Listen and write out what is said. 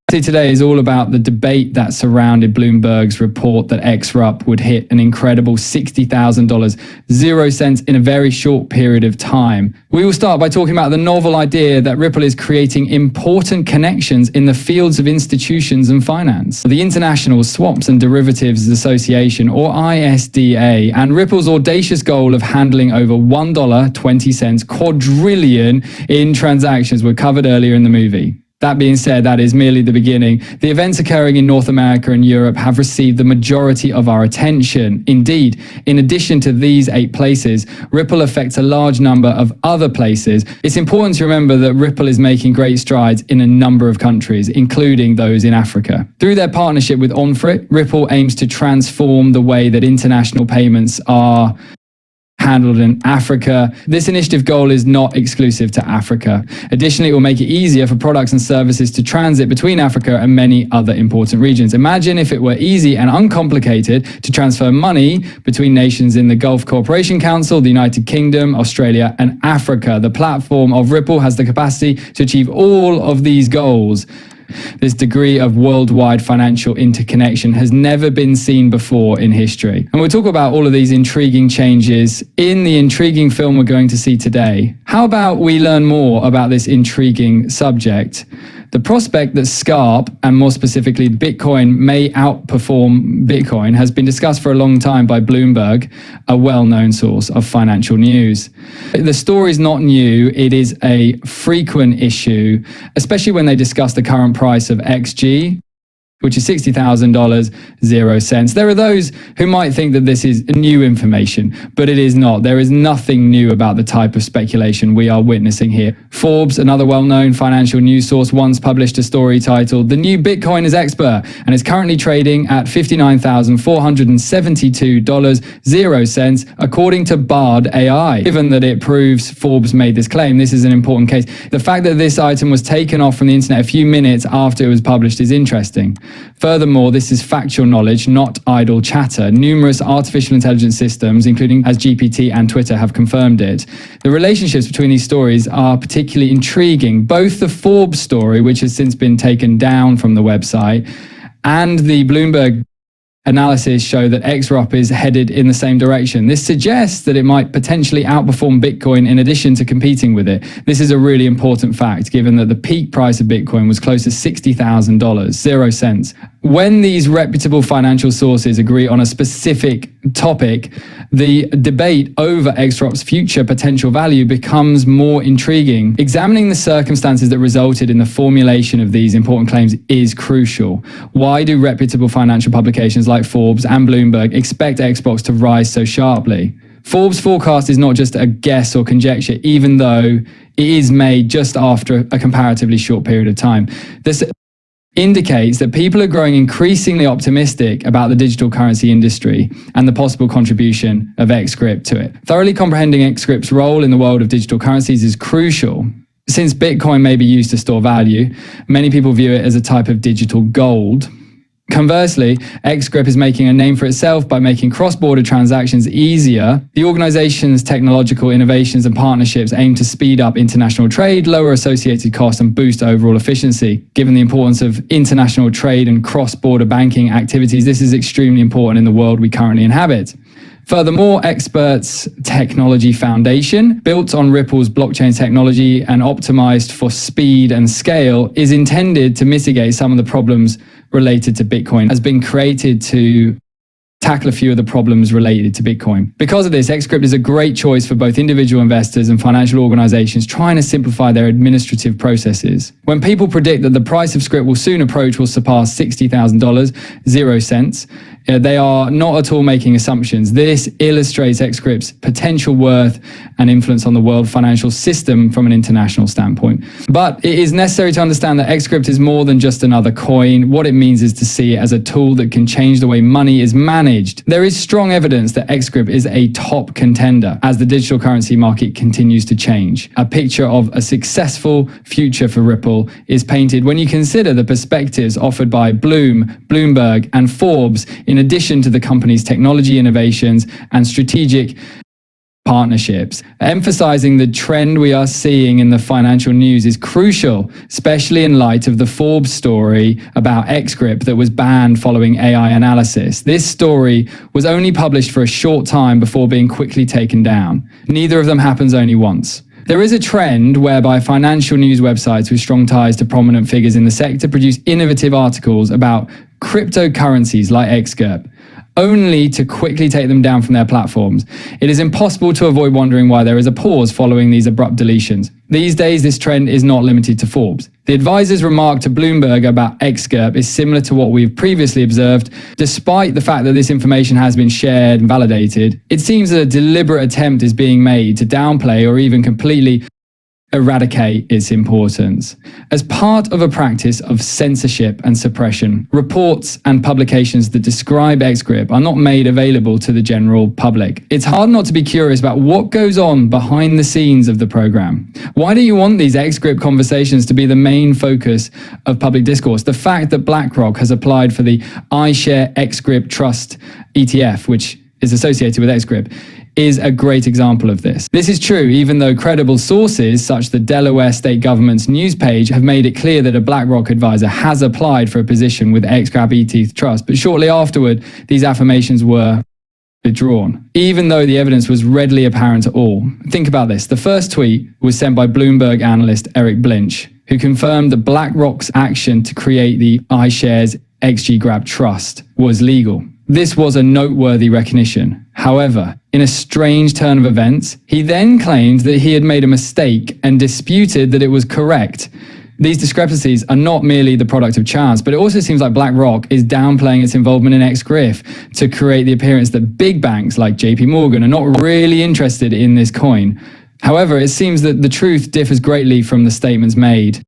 Today is all about the debate that surrounded Bloomberg's report that xrp would hit an incredible $60,000, 0 cents in a very short period of time. We will start by talking about the novel idea that Ripple is creating important connections in the fields of institutions and finance. The International Swaps and Derivatives Association, or ISDA, and Ripple's audacious goal of handling over $1.20 quadrillion in transactions were covered earlier in the movie. That being said, that is merely the beginning. The events occurring in North America and Europe have received the majority of our attention. Indeed, in addition to these 8 places, Ripple affects a large number of other places. It's important to remember that Ripple is making great strides in a number of countries, including those in Africa. Through their partnership with Onfrit, Ripple aims to transform the way that international payments are handled in Africa. This initiative goal is not exclusive to Africa. Additionally, it will make it easier for products and services to transit between Africa and many other important regions. Imagine if it were easy and uncomplicated to transfer money between nations in the Gulf Cooperation Council, the United Kingdom, Australia, and Africa. The platform of Ripple has the capacity to achieve all of these goals. This degree of worldwide financial interconnection has never been seen before in history. And we'll talk about all of these intriguing changes in the intriguing film we're going to see today. How about we learn more about this intriguing subject? The prospect that xrp, and more specifically Bitcoin, may outperform Bitcoin has been discussed for a long time by Bloomberg, a well-known source of financial news. The story is not new. It is a frequent issue, especially when they discuss the current price of XG, which is $60,000, 0 cents. There are those who might think that this is new information, but it is not. There is nothing new about the type of speculation we are witnessing here. Forbes, another well-known financial news source, once published a story titled "The New Bitcoin is Expert" and is currently trading at $59,472, 0 cents, according to Bard AI. Given that it proves Forbes made this claim, this is an important case. The fact that this item was taken off from the internet a few minutes after it was published is interesting. Furthermore, this is factual knowledge, not idle chatter. Numerous artificial intelligence systems, including as GPT and Twitter, have confirmed it. The relationships between these stories are particularly intriguing. Both the Forbes story, which has since been taken down from the website, and the Bloomberg analysis show that xrp is headed in the same direction. This suggests that it might potentially outperform Bitcoin in addition to competing with it. This is a really important fact, given that the peak price of Bitcoin was close to $60,000, 0 cents. When these reputable financial sources agree on a specific topic, the debate over xrp's future potential value becomes more intriguing. Examining the circumstances that resulted in the formulation of these important claims is crucial. Why do reputable financial publications like Forbes and Bloomberg expect xrp to rise so sharply? Forbes' forecast is not just a guess or conjecture, even though it is made just after a comparatively short period of time. This indicates that people are growing increasingly optimistic about the digital currency industry and the possible contribution of xrp to it. Thoroughly comprehending xrp's role in the world of digital currencies is crucial. Since Bitcoin may be used to store value, many people view it as a type of digital gold. Conversely, xrp is making a name for itself by making cross-border transactions easier. The organization's technological innovations and partnerships aim to speed up international trade, lower associated costs, and boost overall efficiency. Given the importance of international trade and cross-border banking activities, this is extremely important in the world we currently inhabit. Furthermore, Expert's technology foundation, built on Ripple's blockchain technology and optimized for speed and scale, is intended to mitigate some of the problems related to Bitcoin, has been created to tackle a few of the problems related to Bitcoin. Because of this, xrp is a great choice for both individual investors and financial organizations trying to simplify their administrative processes. When people predict that the price of xrp will soon approach will surpass $60,000, 0 cents, they are not at all making assumptions. This illustrates xrp's potential worth and influence on the world financial system from an international standpoint. But it is necessary to understand that xrp is more than just another coin. What it means is to see it as a tool that can change the way money is managed. There is strong evidence that xrp is a top contender as the digital currency market continues to change. A picture of a successful future for Ripple is painted when you consider the perspectives offered by Bloomberg, and Forbes, in addition to the company's technology innovations and strategic partnerships. Emphasizing the trend we are seeing in the financial news is crucial, especially in light of the Forbes story about xrp that was banned following AI analysis. This story was only published for a short time before being quickly taken down. Neither of them happens only once. There is a trend whereby financial news websites with strong ties to prominent figures in the sector produce innovative articles about cryptocurrencies like xrp, only to quickly take them down from their platforms. It is impossible to avoid wondering why there is a pause following these abrupt deletions. These days, this trend is not limited to Forbes. The advisor's remark to Bloomberg about xrp is similar to what we've previously observed. Despite the fact that this information has been shared and validated, it seems that a deliberate attempt is being made to downplay or even completely eradicate its importance. As part of a practice of censorship and suppression, reports and publications that describe xrp are not made available to the general public. It's hard not to be curious about what goes on behind the scenes of the program. Why do you want these xrp conversations to be the main focus of public discourse? The fact that BlackRock has applied for the iShare xrp Trust ETF, which is associated with xrp, is a great example of this. This is true even though credible sources such as the Delaware state government's news page have made it clear that a BlackRock advisor has applied for a position with xrp ETF Trust, but shortly afterward, these affirmations were withdrawn, even though the evidence was readily apparent to all. Think about this. The first tweet was sent by Bloomberg analyst Eric Blinch, who confirmed that BlackRock's action to create the iShares xrp Trust was legal. This was a noteworthy recognition. However, in a strange turn of events, he then claimed that he had made a mistake and disputed that it was correct. These discrepancies are not merely the product of chance, but it also seems like BlackRock is downplaying its involvement in xrp to create the appearance that big banks like JP Morgan are not really interested in this coin. However, it seems that the truth differs greatly from the statements made.